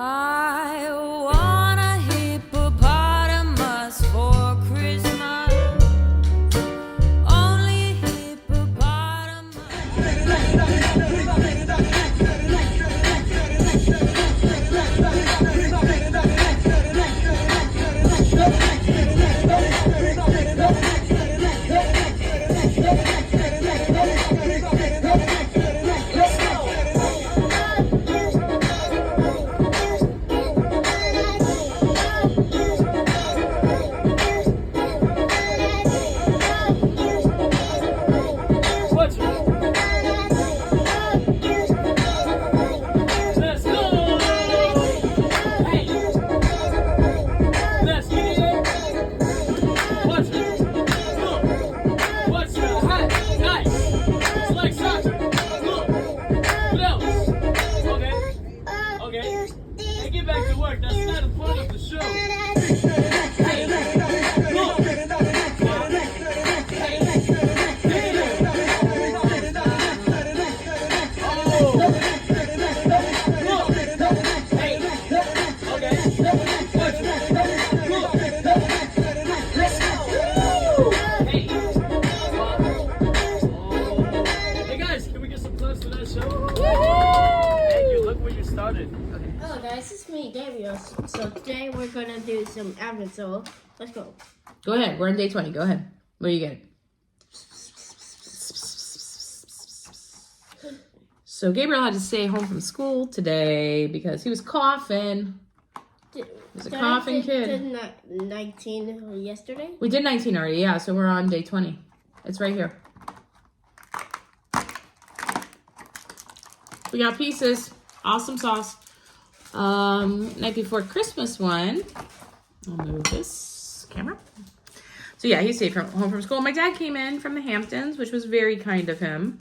I want a hippopotamus for Christmas. Only hippopotamus. Hello guys, it's me, Gabriel. So today we're gonna do some advent, so let's go. Go ahead, we're on day 20, go ahead. What are you getting? So Gabriel had to stay home from school today because he was coughing. He was a coughing kid. Did 19 yesterday? We did 19 already, yeah, so we're on day 20. It's right here. We got pieces. Awesome sauce. Night before Christmas one. I'll move this camera. So yeah, he stayed home from school. My dad came in from the Hamptons, which was very kind of him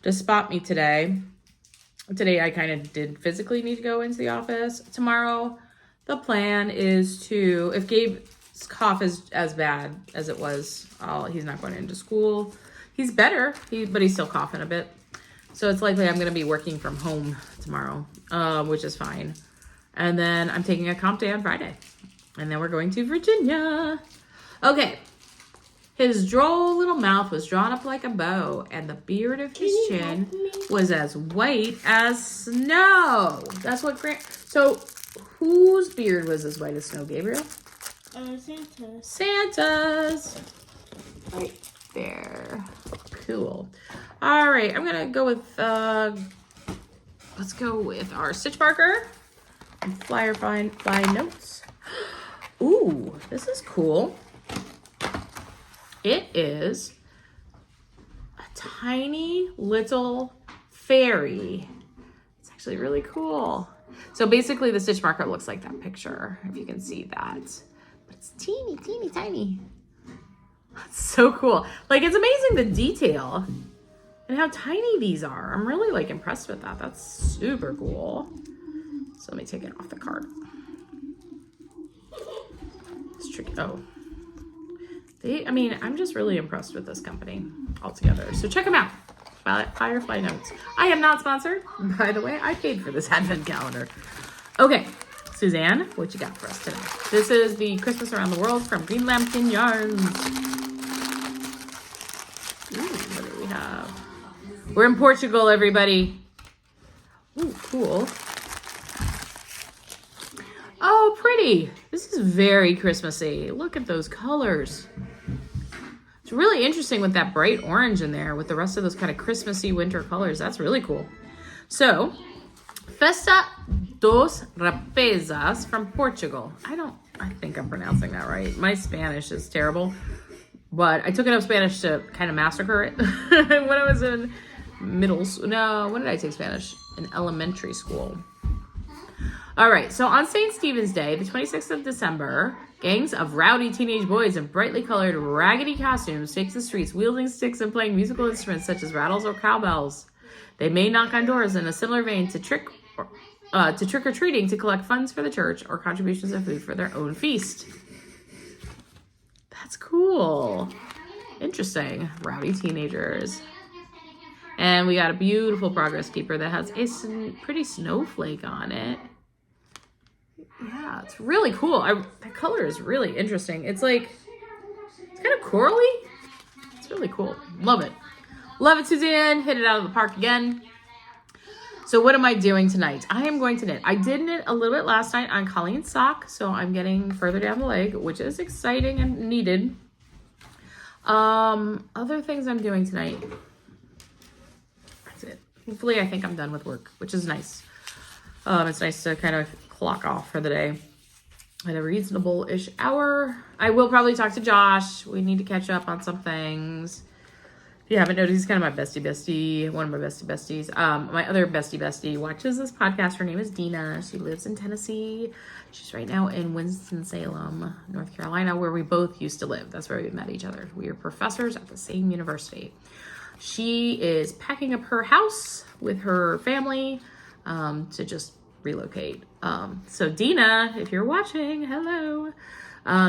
to spot me today. Today I kind of did physically need to go into the office. Tomorrow, the plan is to, if Gabe's cough is as bad as it was, he's not going into school. He's better, but he's still coughing a bit. So it's likely I'm going to be working from home tomorrow, which is fine. And then I'm taking a comp day on Friday. And then we're going to Virginia. Okay. His droll little mouth was drawn up like a bow, and the beard of his chin was as white as snow. That's what So whose beard was as white as snow, Gabriel? Santa's. Santa's. Right there. Cool. All right, I'm gonna go with, let's go with our stitch marker and fly notes. Ooh, this is cool. It is a tiny little fairy. It's actually really cool. So basically the stitch marker looks like that picture, if you can see that. But it's teeny, teeny, tiny. That's so cool. Like, it's amazing the detail and how tiny these are. I'm really like impressed with that. That's super cool. So let me take it off the card. It's tricky. Oh. I'm just really impressed with this company altogether. So check them out. Firefly Notes. I am not sponsored. By the way, I paid for this advent calendar. Okay. Suzanne, what you got for us today? This is the Christmas Around the World from Green Lambkin Yarns. Ooh, what do we have? We're in Portugal, everybody. Ooh, cool. Oh, pretty. This is very Christmassy. Look at those colors. It's really interesting with that bright orange in there with the rest of those kind of Christmassy winter colors. That's really cool. So, Festa dos Rapazes from Portugal. I think I'm pronouncing that right. My Spanish is terrible. But I took enough Spanish to kind of massacre it when I was in middle school. No, when did I take Spanish? In elementary school. All right, so on St. Stephen's Day, the 26th of December, gangs of rowdy teenage boys in brightly colored, raggedy costumes take to the streets, wielding sticks and playing musical instruments such as rattles or cowbells. They may knock on doors in a similar vein to trick-or-treating to collect funds for the church or contributions of food for their own feast. That's cool. Interesting. Rowdy teenagers. And we got a beautiful progress keeper that has a pretty snowflake on it. Yeah, it's really cool. That color is really interesting. It's like, it's kind of corally. It's really cool. Love it. Love it, Suzanne. Hit it out of the park again. So what am I doing tonight? I am going to knit. I did knit a little bit last night on Colleen's sock, so I'm getting further down the leg, which is exciting and needed. Other things I'm doing tonight. That's it. Hopefully I think I'm done with work, which is nice. It's nice to kind of clock off for the day at a reasonable-ish hour. I will probably talk to Josh. We need to catch up on some things. If you haven't noticed, he's kind of my bestie, one of my besties. My other bestie watches this podcast. Her name is Dina. She lives in Tennessee. She's right now in Winston-Salem, North Carolina, where we both used to live. That's where we met each other. We are professors at the same university. She is packing up her house with her family to just relocate. So Dina, if you're watching, hello.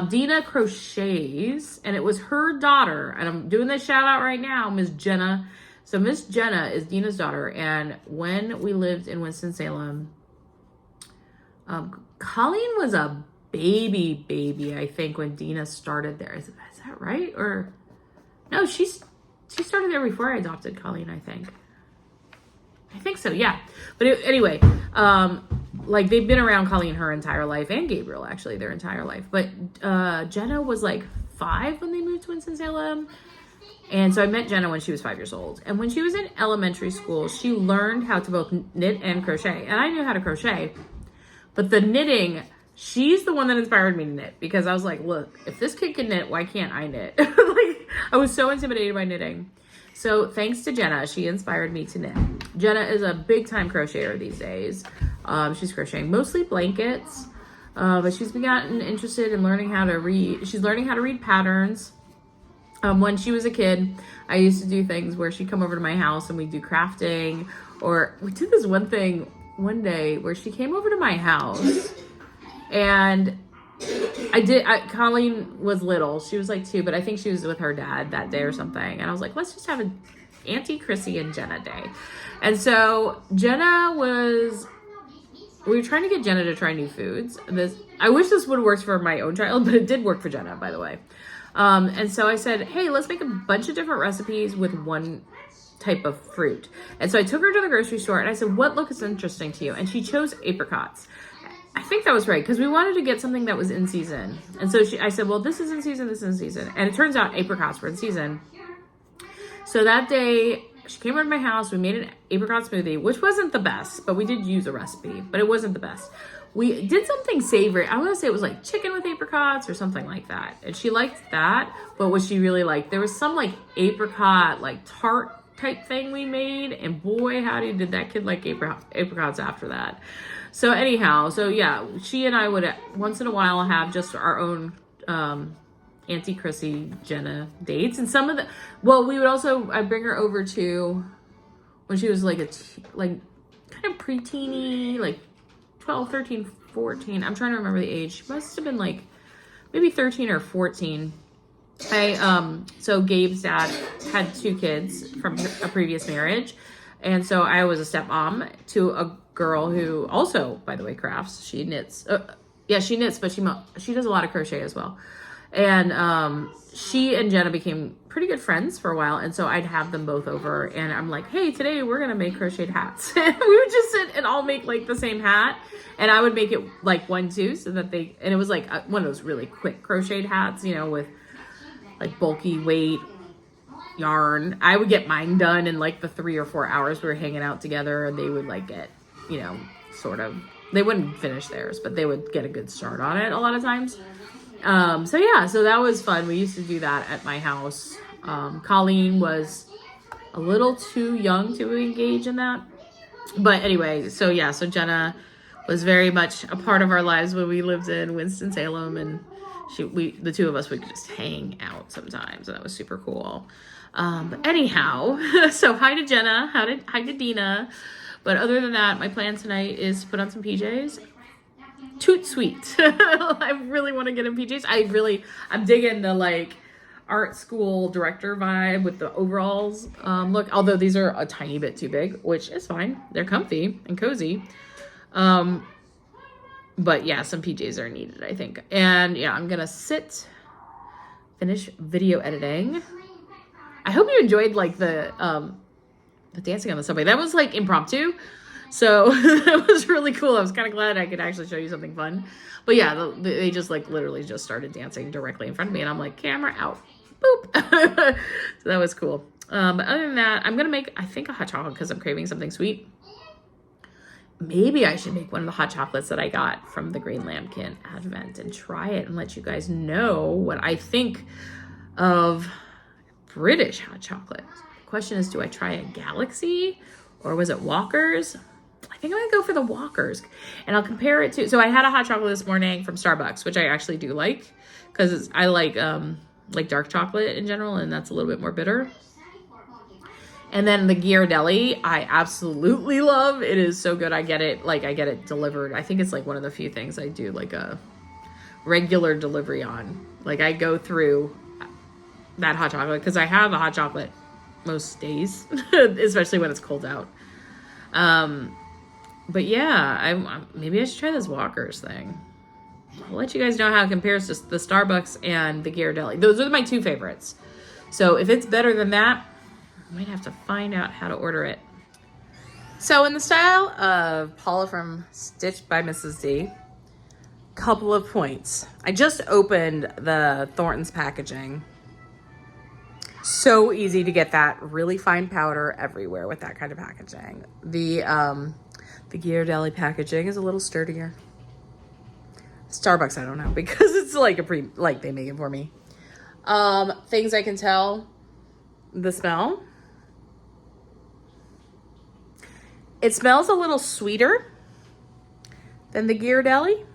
Dina crochets, and it was her daughter, and I'm doing this shout out right now, Miss Jenna. So Miss Jenna is Dina's daughter, and when we lived in Winston-Salem, Colleen was a baby, I think, when Dina started there. Is that right? Or no, she started there before I adopted Colleen, I think. I think so, yeah. But anyway, like they've been around Colleen her entire life, and Gabriel actually their entire life. But Jenna was like 5 when they moved to Winston-Salem. And so I met Jenna when she was 5 years old. And when she was in elementary school, she learned how to both knit and crochet. And I knew how to crochet. But the knitting, she's the one that inspired me to knit. Because I was like, look, if this kid can knit, why can't I knit? Like, I was so intimidated by knitting. So thanks to Jenna, she inspired me to knit. Jenna is a big time crocheter these days. She's crocheting mostly blankets, but she's gotten interested in learning how to read. She's learning how to read patterns. When she was a kid, I used to do things where she'd come over to my house and we'd do crafting, or we did this one thing one day where she came over to my house and Colleen was little. She was like 2, but I think she was with her dad that day or something. And I was like, let's just have an Auntie Chrissy and Jenna day. And so we were trying to get Jenna to try new foods. I wish this would have worked for my own child, but it did work for Jenna, by the way. And so I said, hey, let's make a bunch of different recipes with one type of fruit. And so I took her to the grocery store and I said, what looks interesting to you? And she chose apricots. I think that was right, because we wanted to get something that was in season. And so I said, well, this is in season, this is in season. And it turns out apricots were in season. So that day, she came over to my house. We made an apricot smoothie, which wasn't the best, but we did use a recipe, but it wasn't the best. We did something savory. I want to say it was like chicken with apricots or something like that. And she liked that, but what she really liked, there was some like apricot, like tart type thing we made. And boy, howdy, did that kid like apricots after that. So anyhow, so yeah, she and I would once in a while have just our own Auntie Chrissy Jenna dates. And some of we would also, I'd bring her over to when she was like kind of preteeny, like 12, 13, 14. I'm trying to remember the age. She must have been like maybe 13 or 14. So Gabe's dad had 2 kids from a previous marriage. And so I was a stepmom to a girl who also, by the way, crafts. She knits. She knits, but she does a lot of crochet as well. And she and Jenna became pretty good friends for a while. And so I'd have them both over. And I'm like, hey, today we're going to make crocheted hats. We would just sit and all make like the same hat. And I would make it like 1, 2 so that and it was like one of those really quick crocheted hats, you know, with like bulky weight yarn. I would get mine done in like the 3 or 4 hours we were hanging out together, and they would like get, you know, sort of, they wouldn't finish theirs, but they would get a good start on it a lot of times. So yeah, so that was fun. We used to do that at my house. Colleen was a little too young to engage in that, but anyway, so yeah, so Jenna was very much a part of our lives when we lived in Winston-Salem, and the 2 of us would just hang out sometimes, and that was super cool. But anyhow, so hi to Jenna, hi to Dina. But other than that, my plan tonight is to put on some PJs. Toot sweet. I really want to get in PJs. I'm digging the like art school director vibe with the overalls look. Although these are a tiny bit too big, which is fine. They're comfy and cozy. But yeah, some PJs are needed, I think. And yeah, I'm gonna finish video editing. I hope you enjoyed like the dancing on the subway. That was like impromptu. So that was really cool. I was kind of glad I could actually show you something fun. But yeah, they just like literally just started dancing directly in front of me. And I'm like, camera out. Boop. So that was cool. But other than that, I'm going to make, I think, a hot chocolate because I'm craving something sweet. Maybe I should make one of the hot chocolates that I got from the Green Lambkin Advent and try it and let you guys know what I think of British hot chocolate. The question is, do I try a Galaxy or was it Walker's? I think I'm gonna go for the Walker's, and I'll compare it to. So I had a hot chocolate this morning from Starbucks, which I actually do like because I like dark chocolate in general, and that's a little bit more bitter. And then the Ghirardelli, I absolutely love. It is so good. I get it delivered. I think it's like one of the few things I do like a regular delivery on. Like I go through that hot chocolate because I have a hot chocolate most days, especially when it's cold out. But yeah, maybe I should try this Walker's thing. I'll let you guys know how it compares to the Starbucks and the Ghirardelli. Those are my two favorites. So if it's better than that, I might have to find out how to order it. So in the style of Paula from Stitched by Mrs. D, couple of points. I just opened the Thornton's packaging. So easy to get that really fine powder everywhere with that kind of packaging. The Ghirardelli packaging is a little sturdier. Starbucks, I don't know, because it's like they make it for me. Things I can tell, the smell. It smells a little sweeter than the Ghirardelli.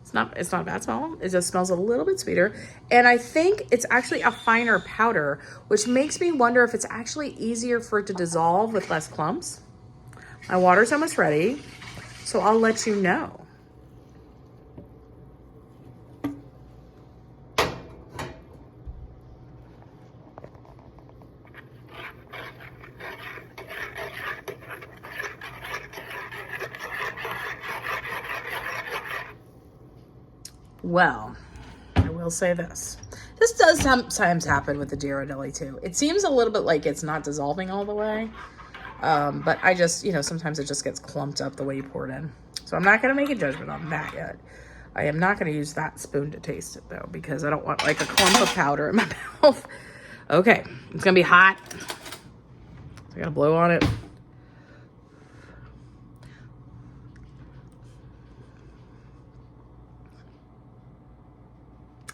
It's not a bad smell. It just smells a little bit sweeter. And I think it's actually a finer powder, which makes me wonder if it's actually easier for it to dissolve with less clumps. My water's almost ready, so I'll let you know. Well, I will say this. This does sometimes happen with the Ghirardelli too. It seems a little bit like it's not dissolving all the way. But I just, sometimes it just gets clumped up the way you pour it in. So I'm not going to make a judgment on that yet. I am not going to use that spoon to taste it though, because I don't want like a clump of powder in my mouth. Okay, it's going to be hot. So I got to blow on it.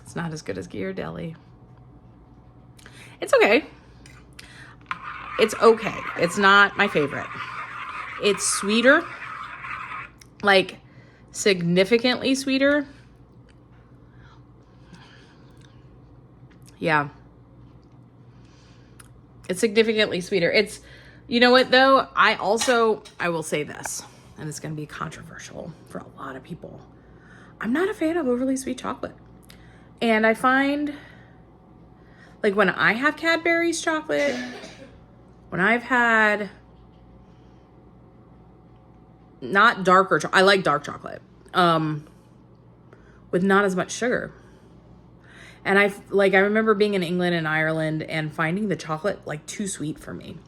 It's not as good as Ghirardelli. It's okay. It's okay. It's not my favorite. It's sweeter, like significantly sweeter. Yeah. It's significantly sweeter. It's, you know what though? I will say this, and it's going to be controversial for a lot of people. I'm not a fan of overly sweet chocolate. And I find, like when I have Cadbury's chocolate, when I've had, not darker, I like dark chocolate, with not as much sugar. And I remember being in England and Ireland and finding the chocolate like too sweet for me,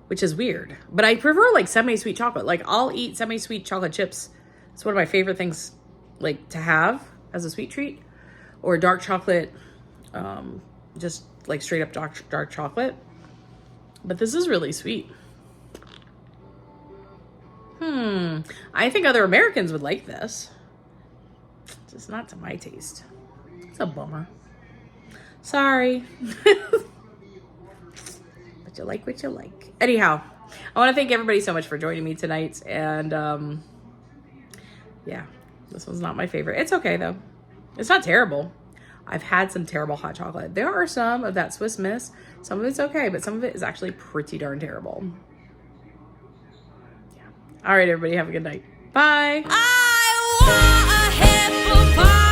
which is weird. But I prefer like semi-sweet chocolate. Like I'll eat semi-sweet chocolate chips. It's one of my favorite things like to have as a sweet treat, or dark chocolate, just like straight up dark chocolate. But this is really sweet. I think other Americans would like this. Just not to my taste. It's a bummer. Sorry. But you like what you like. Anyhow, I want to thank everybody so much for joining me tonight. And yeah, this one's not my favorite. It's okay though. It's not terrible. I've had some terrible hot chocolate. There are some of that Swiss Miss. Some of it's okay, but some of it is actually pretty darn terrible. Yeah. All right, everybody, have a good night. Bye. I want a hippopotamus.